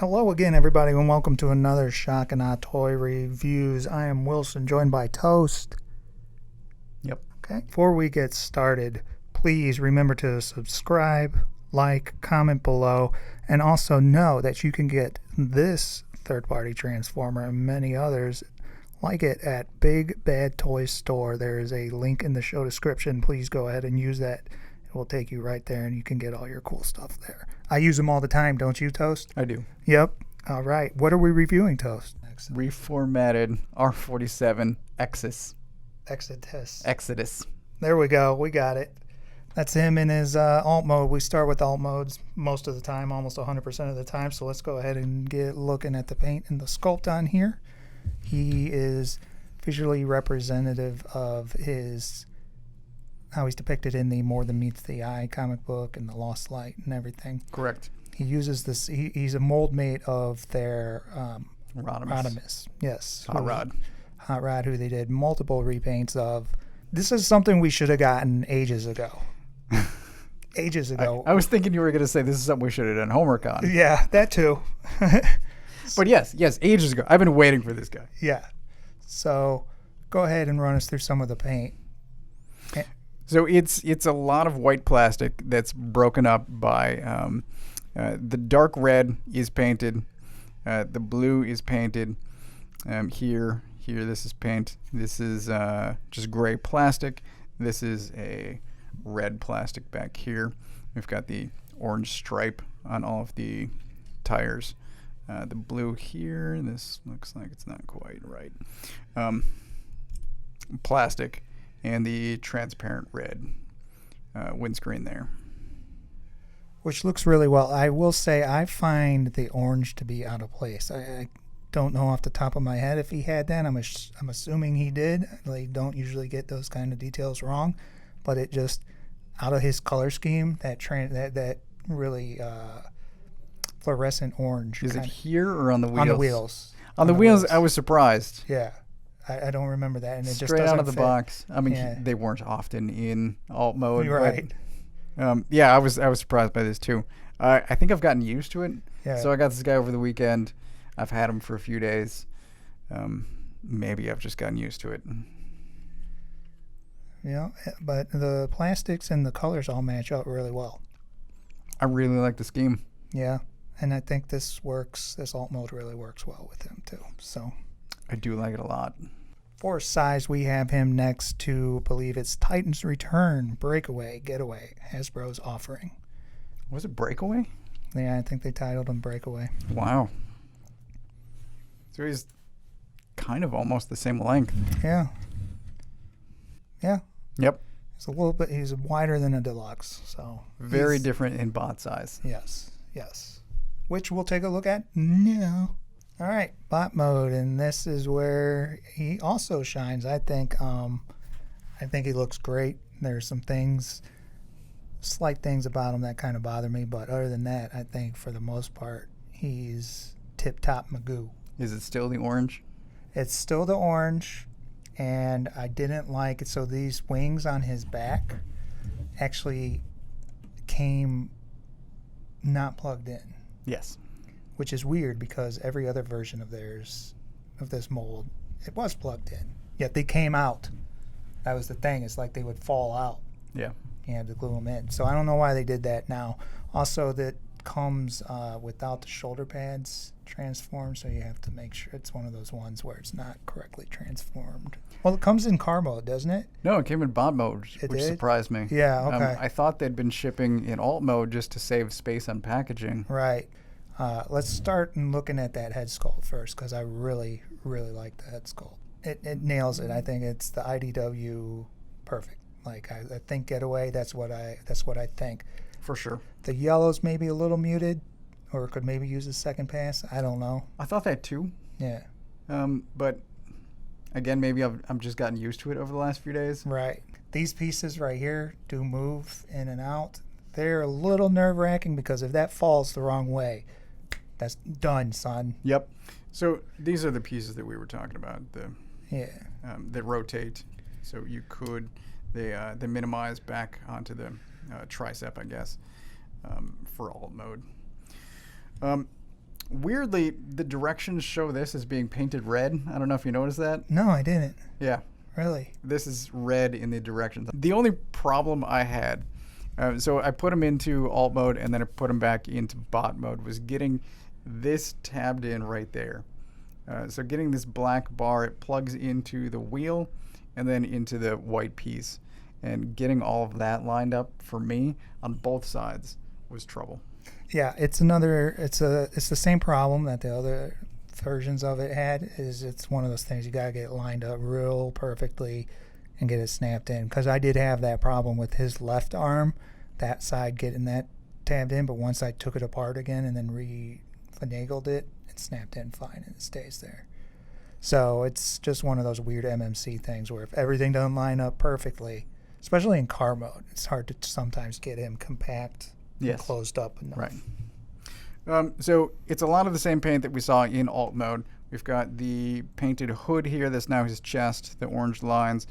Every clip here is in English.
Hello again, everybody, and welcome to another Shock and Awe Toy Reviews. I am Wilson, joined by Toast. Yep. Okay. Before we get started, please remember to subscribe, like, comment below, and also know that you can get this third-party Transformer and many others like it at Big Bad Toy Store. There is a link in the show description. Please go ahead and use that. It will take you right there, and you can get all your cool stuff there. I use them all the time, don't you, Toast? I do. Yep. All right. What are we reviewing, Toast? Reformatted R-47 Exitus. Exitus. There we go. We got it. That's him in his alt mode. We start with alt modes most of the time, almost 100% of the time. So let's go ahead and get looking at the paint and the sculpt on here. He is visually representative of how he's depicted in the More Than Meets the Eye comic book and the Lost Light and everything. Correct. He uses this. He's a mold mate of their Rodimus. Yes. Hot Rod. Hot Rod, who they did multiple repaints of. This is something we should have gotten ages ago. Ages ago. I was thinking you were going to say this is something we should have done homework on. Yeah, that too. But yes, ages ago. I've been waiting for this guy. Yeah. So go ahead and run us through some of the paint. So it's a lot of white plastic that's broken up by the dark red is painted, the blue is painted. Here this is paint. This is just gray plastic. This is a red plastic back here. We've got the orange stripe on all of the tires. The blue here. This looks like it's not quite right. Plastic. And the transparent red windscreen there. Which looks really well. I will say I find the orange to be out of place. I don't know off the top of my head if he had that. I'm assuming he did. They don't usually get those kind of details wrong. But it just, out of his color scheme, that really fluorescent orange. Is it here or on the wheels? On the wheels. On the wheels, I was surprised. Yeah. I don't remember that, and it Straight just doesn't out of the fit. box. I mean, Yeah. they weren't often in alt mode. You're right. But, yeah, I was surprised by this too. I think I've gotten used to it. Yeah. So I got this guy over the weekend. I've had him for a few days. Maybe I've just gotten used to it. Yeah, but the plastics and the colors all match up really well. I really like the scheme. Yeah, and I think this alt mode really works well with him too. So I do like it a lot. For size, we have him next to, I believe it's Titan's Return, Breakaway, Getaway, Hasbro's offering. Was it Breakaway? Yeah, I think they titled him Breakaway. Wow. So he's kind of almost the same length. Yeah. Yeah. Yep. He's wider than a deluxe, so. Very different in bot size. Yes. Which we'll take a look at now. All right, bot mode, and this is where he also shines. I think he looks great. There's some slight things about him that kind of bother me, but other than that, I think for the most part, he's tip-top Magoo. Is it still the orange? It's still the orange, and I didn't like it. So these wings on his back actually came not plugged in. Yes. Which is weird because every other version of this mold, it was plugged in. Yet they came out. That was the thing. It's like they would fall out. Yeah. You had to glue them in. So I don't know why they did that now. Also, that comes without the shoulder pads transformed, so you have to make sure it's one of those ones where it's not correctly transformed. Well, it comes in car mode, doesn't it? No, it came in bot mode, which surprised me. Yeah, okay. I thought they'd been shipping in alt mode just to save space on packaging. Right. Let's start looking at that head sculpt first, because I really, really like the head sculpt. It nails it. I think it's the IDW perfect. Like I think Getaway. That's what I think. For sure. The yellow's maybe a little muted, or could maybe use a second pass. I don't know. I thought that too. Yeah. But again, maybe I've just gotten used to it over the last few days. Right. These pieces right here do move in and out. They're a little nerve-wracking because if that falls the wrong way, that's done, son. Yep. So these are the pieces that we were talking about. That rotate. So you could they minimize back onto the tricep, I guess, for alt mode. Weirdly, the directions show this as being painted red. I don't know if you noticed that. No, I didn't. Yeah. Really? This is red in the directions. The only problem I had, so I put them into alt mode and then I put them back into bot mode, was getting this tabbed in right there. So getting this black bar, it plugs into the wheel and then into the white piece. And getting all of that lined up for me on both sides was trouble. Yeah, it's the same problem that the other versions of it had. Is it's one of those things you gotta get it lined up real perfectly and get it snapped in. Because I did have that problem with his left arm, that side getting that tabbed in, but once I took it apart again and then finagled it, it snapped in fine and it stays there. So it's just one of those weird MMC things where if everything doesn't line up perfectly, especially in car mode, it's hard to sometimes get him compact and closed up enough. Right. So it's a lot of the same paint that we saw in alt mode. We've got the painted hood here. That's now his chest, the orange lines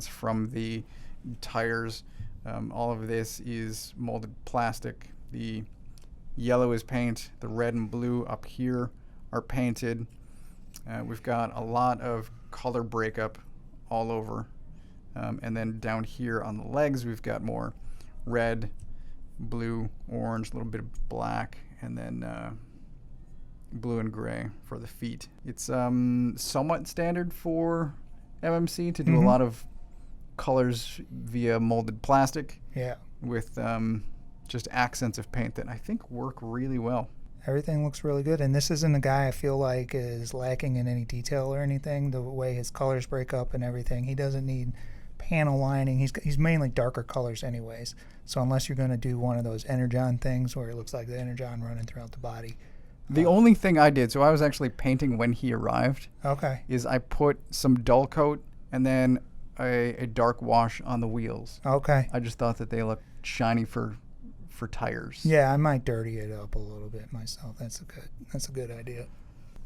from the tires. All of this is molded plastic. The yellow is paint. The red and blue up here are painted. We've got a lot of color breakup all over. And then down here on the legs, we've got more red, blue, orange, a little bit of black, and then blue and gray for the feet. It's somewhat standard for MMC to do a lot of colors via molded plastic. Yeah. With just accents of paint that I think work really well. Everything looks really good, and this isn't a guy I feel like is lacking in any detail or anything. The way his colors break up and everything, he doesn't need panel lining. He's mainly darker colors anyways. So unless you're going to do one of those Energon things where it looks like the Energon running throughout the body. The only thing I did, so I was actually painting when he arrived. Okay. Is I put some dull coat and then a dark wash on the wheels. Okay. I just thought that they looked shiny for tires. Yeah, I might dirty it up a little bit myself. That's a good idea.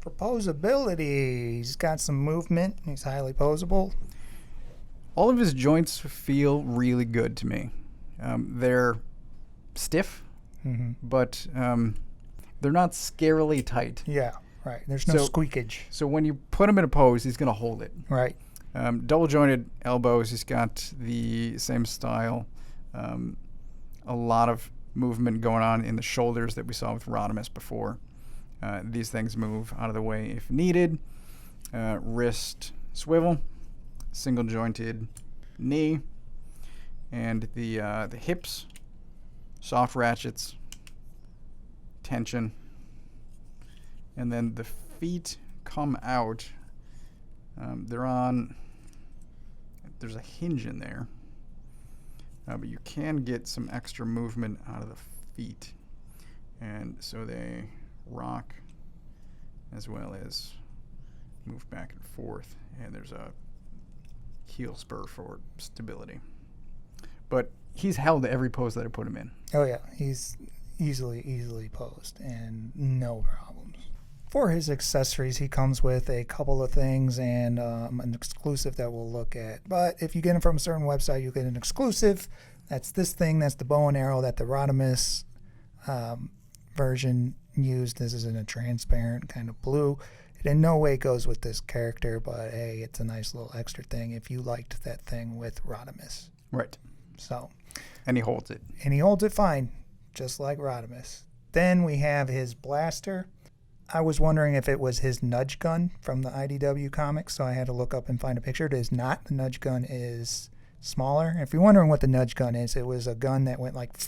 For posability, he's got some movement. He's highly posable. All of his joints feel really good to me. They're stiff, but they're not scarily tight. Yeah, right. There's no squeakage. So when you put him in a pose, he's going to hold it. Right. Double jointed elbows. He's got the same style. A lot of movement going on in the shoulders that we saw with Rodimus before. These things move out of the way if needed. Wrist swivel. Single jointed knee, and the hips, soft ratchets, tension, and then the feet come out. There's a hinge in there, but you can get some extra movement out of the feet, and so they rock as well as move back and forth, and there's a heel spur for stability. But he's held every pose that I put him in. Oh yeah, he's easily posed and no problems. For his accessories, he comes with a couple of things and an exclusive that we'll look at. But if you get him from a certain website, you get an exclusive. That's this thing. That's the bow and arrow that the Rodimus version used. This is in a transparent kind of blue. It in no way goes with this character, but hey, it's a nice little extra thing if you liked that thing with Rodimus. Right. So. And he holds it. And he holds it fine, just like Rodimus. Then we have his blaster. I was wondering if it was his nudge gun from the IDW comics, so I had to look up and find a picture. It is not. The nudge gun is smaller. If you're wondering what the nudge gun is, it was a gun that went like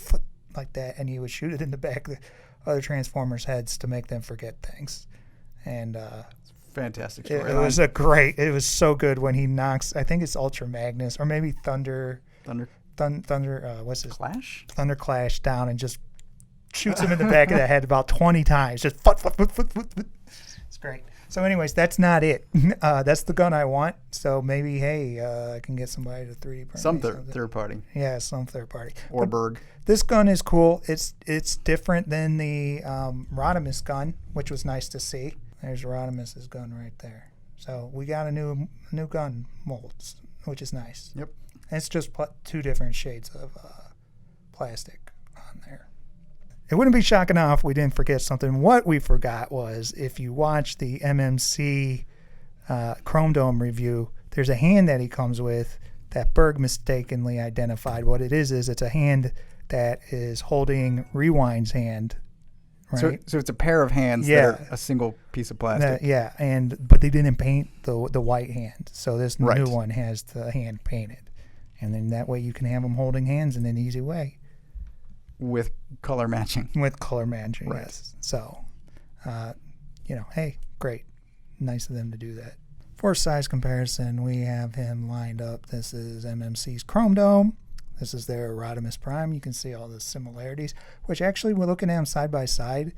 that, and he would shoot it in the back of the other Transformers' heads to make them forget things. And fantastic story. It was so good when he knocks, I think it's Ultra Magnus or maybe Thunder what's his Clash? Thunder Clash down and just shoots him in the back of the head about 20 times. Just It's great. So anyways, that's not it. That's the gun I want. So maybe, hey, I can get somebody to 3D print some third party. Yeah, some third party. Or Berg. This gun is cool. It's different than the Rodimus gun, which was nice to see. There's Rodimus's gun right there. So we got a new gun mold, which is nice. Yep. And it's just two different shades of plastic on there. It wouldn't be shocking enough if we didn't forget something. What we forgot was, if you watch the MMC Chrome Dome review, there's a hand that he comes with that Berg mistakenly identified. What it is it's a hand that is holding Rewind's hand. Right? So it's a pair of hands that are a single piece of plastic. But they didn't paint the white hand. So this Right. new one has the hand painted. And then that way you can have them holding hands in an easy way. With color matching. With color matching, Right. yes. So, hey, great. Nice of them to do that. For size comparison, we have him lined up. This is MMC's Chrome Dome. This is their Rodimus Prime. You can see all the similarities, which actually, we're looking at them side by side.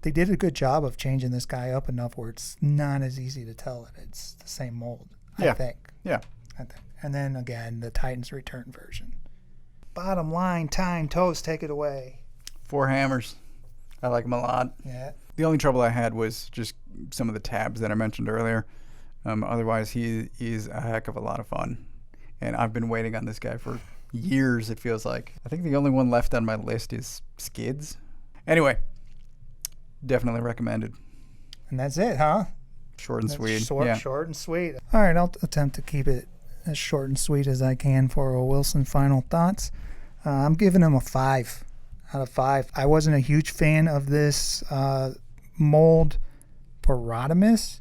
They did a good job of changing this guy up enough where it's not as easy to tell that it's the same mold, I think. Yeah. I think. And then, again, the Titans Return version. Bottom line, Time Toast, take it away. 4 hammers. I like them a lot. Yeah. The only trouble I had was just some of the tabs that I mentioned earlier. Otherwise, he is a heck of a lot of fun. And I've been waiting on this guy for years, it feels like. I think the only one left on my list is Skids. Anyway, definitely recommended. And that's it, huh? Short and sweet. Short and sweet. All right, I'll attempt to keep it as short and sweet as I can for a Wilson final thoughts. I'm giving him a 5 out of 5. I wasn't a huge fan of this mold for Rodimus.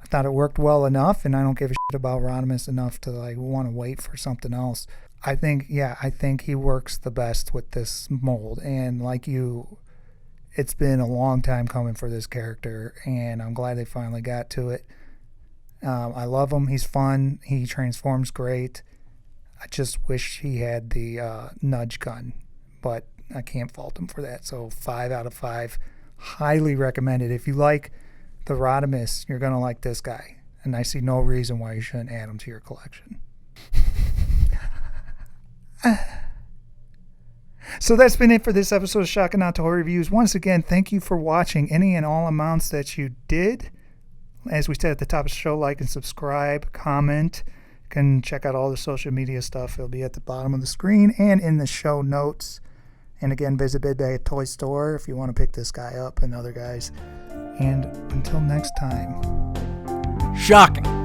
I thought it worked well enough, and I don't give a shit about Rodimus enough to want to wait for something else. I think he works the best with this mold, and like you, it's been a long time coming for this character, and I'm glad they finally got to it. I love him. He's fun. He transforms great. I just wish he had the nudge gun, but I can't fault him for that. So 5 out of 5. Highly recommended. If you like the Rodimus, you're going to like this guy. And I see no reason why you shouldn't add him to your collection. So that's been it for this episode of Shocking Not Toy Reviews. Once again, thank you for watching any and all amounts that you did. As we said at the top of the show, like and subscribe, comment. You can check out all the social media stuff. It'll be at the bottom of the screen and in the show notes. And again, visit Big Bag Toy Store if you want to pick this guy up and other guys. And until next time. Shocking.